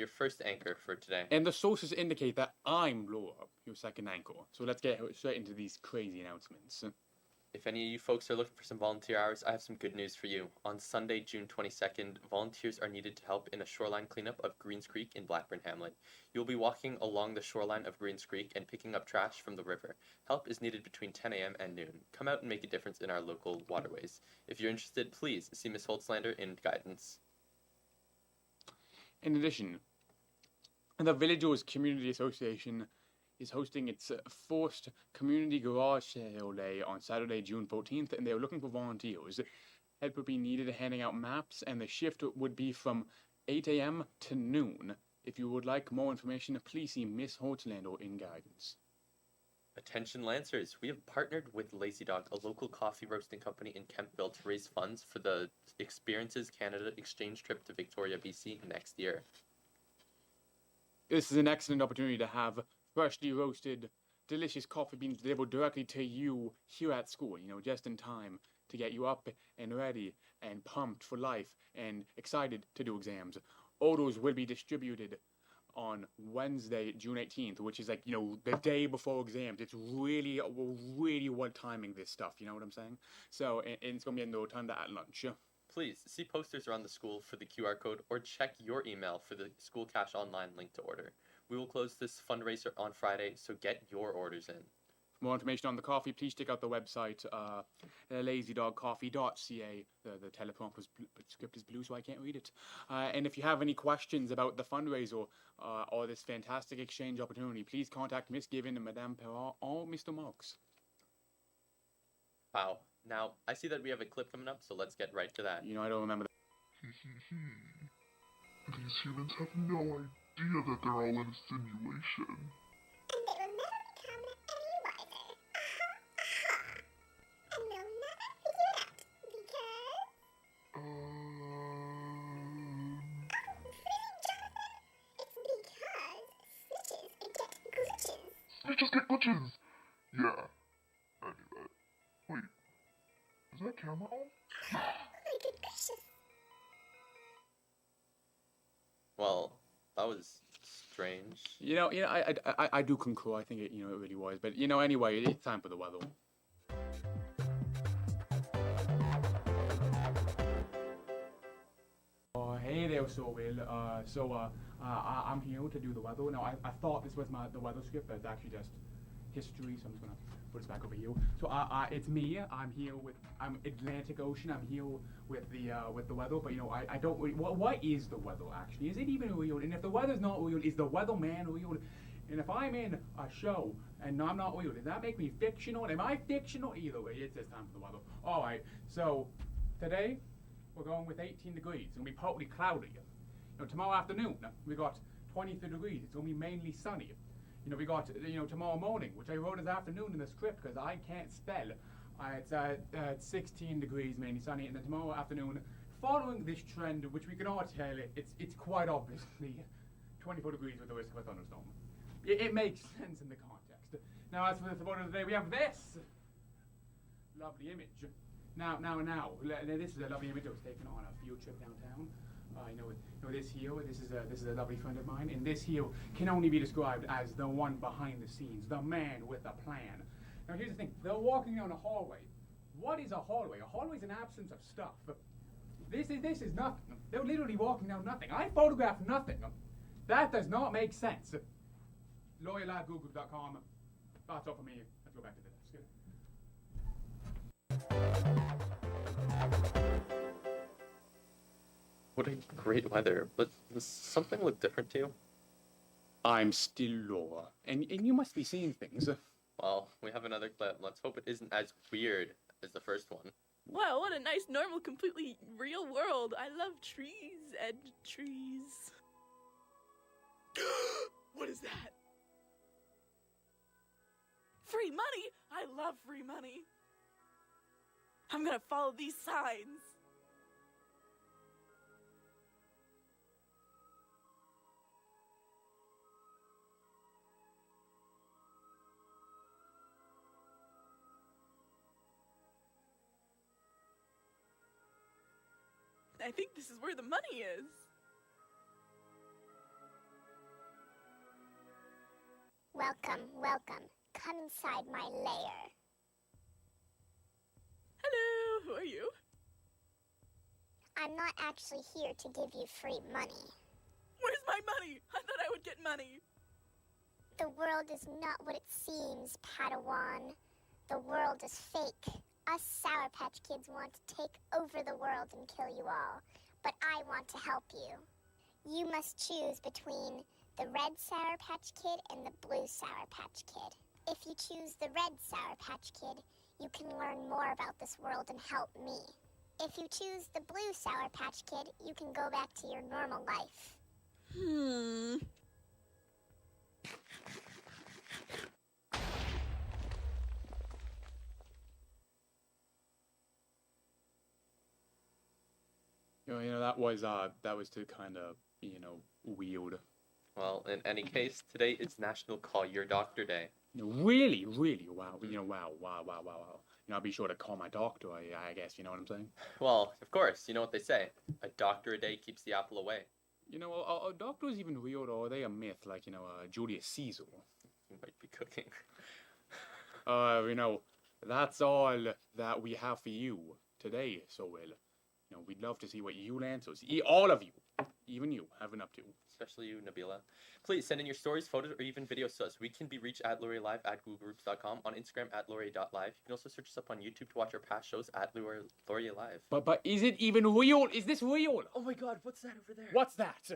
your first anchor for today. And the sources indicate that I'm Laura, your second anchor. So let's get straight into these crazy announcements. If any of you folks are looking for some volunteer hours, I have some good news for you. On Sunday, June 22nd, volunteers are needed to help in a shoreline cleanup of Greens Creek in Blackburn Hamlet. You'll be walking along the shoreline of Greens Creek and picking up trash from the river. Help is needed between 10 a.m. and noon. Come out and make a difference in our local waterways. If you're interested, please see Ms. Holtzlander in guidance. In addition, the Villagers Community Association is hosting its first community garage sale day on Saturday, June 14th, and they're looking for volunteers. Help would be needed handing out maps, and the shift would be from 8 a.m. to noon. If you would like more information, please see Miss Holtzlander in guidance. Attention Lancers, we have partnered with Lazy Dog, a local coffee roasting company in Kempville, to raise funds for the Experiences Canada exchange trip to Victoria, BC next year. This is an excellent opportunity to have freshly roasted, delicious coffee beans delivered directly to you here at school, just in time to get you up and ready and pumped for life and excited to do exams. Orders will be distributed on Wednesday, June 18th, which is the day before exams. It's really well timing this stuff, you know what I'm saying? So, and it's going to be in no time at lunch. Please see posters around the school for the QR code or check your email for the School Cash Online link to order. We will close this fundraiser on Friday, so get your orders in. For more information on the coffee, please check out the website, lazydogcoffee.ca. The teleprompter script is blue, so I can't read it. And if you have any questions about the fundraiser or this fantastic exchange opportunity, please contact Miss Given and Madame Perrault or Mr. Marks. Wow. Now, I see that we have a clip coming up, so let's get right to that. I don't remember that. These humans have no idea that they're all in a simulation. And they will never become any wiser. And they'll never figure it out. Because... Really, Jonathan? It's because snitches get glitches. Snitches get glitches! Yeah, I knew that. Wait, is that camera on? Oh my good gracious. Well, that was strange. I do concur. I think it really was. But anyway, it's time for the weather. Hey there, Will. I'm here to do the weather. Now, I thought this was the weather script, but it's actually just history. So I'm just gonna put this back over here. So it's me. I'm Atlantic Ocean. I'm here with the weather. But I don't really. What is the weather actually? Is it even real? And if the weather's not real, is the weatherman real? And if I'm in a show and I'm not real, does that make me fictional? Am I fictional? Either way, it's time for the weather. All right. So today we're going with 18 degrees. It's gonna be partly cloudy. Tomorrow afternoon we got 23 degrees. It's gonna be mainly sunny. We got, tomorrow morning, which I wrote as afternoon in the script because I can't spell. It's 16 degrees, mainly sunny, and then tomorrow afternoon, following this trend, which we can all tell, it's quite obviously 24 degrees with the risk of a thunderstorm. It makes sense in the context. Now, as for the photo of the day, we have this lovely image. Now, this is a lovely image I was taken on a field trip downtown. This is a lovely friend of mine, and this here can only be described as the one behind the scenes, the man with a plan. Now here's the thing, they're walking down a hallway. What is a hallway? A hallway is an absence of stuff. This is nothing. They're literally walking down nothing. I photographed nothing. That does not make sense. LaurierLive.ca. That's all for me. Let's go back to the desk. What a great weather. But does something look different to you? I'm still Laura, and you must be seeing things. Well, we have another clip. Let's hope it isn't as weird as the first one. Wow, what a nice, normal, completely real world. I love trees and trees. What is that? Free money? I love free money. I'm gonna follow these signs. I think this is where the money is. Welcome, welcome. Come inside my lair. Hello, who are you? I'm not actually here to give you free money. Where's my money? I thought I would get money. The world is not what it seems, Padawan. The world is fake. Us Sour Patch Kids want to take over the world and kill you all. But I want to help you. You must choose between the red Sour Patch Kid and the blue Sour Patch Kid. If you choose the red Sour Patch Kid, you can learn more about this world and help me. If you choose the blue Sour Patch Kid, you can go back to your normal life. That was to kind of, weird. Well, in any case, today is National Call Your Doctor Day. Really, wow. Wow. I'll be sure to call my doctor, I guess, you know what I'm saying? Well, of course, you know what they say. A doctor a day keeps the apple away. Are doctors even real, or are they a myth, like, Julius Caesar? You might be cooking. That's all that we have for you today, so we'd love to see what you answers, all of you, even you, have been up to. Especially you, Nabila. Please send in your stories, photos, or even videos to us. We can be reached at LaurierLive at googlegroups.com, on Instagram at Laurier.live. You can also search us up on YouTube to watch our past shows at LaurierLive. But is it even real? Is this real? Oh my god, what's that over there? What's that?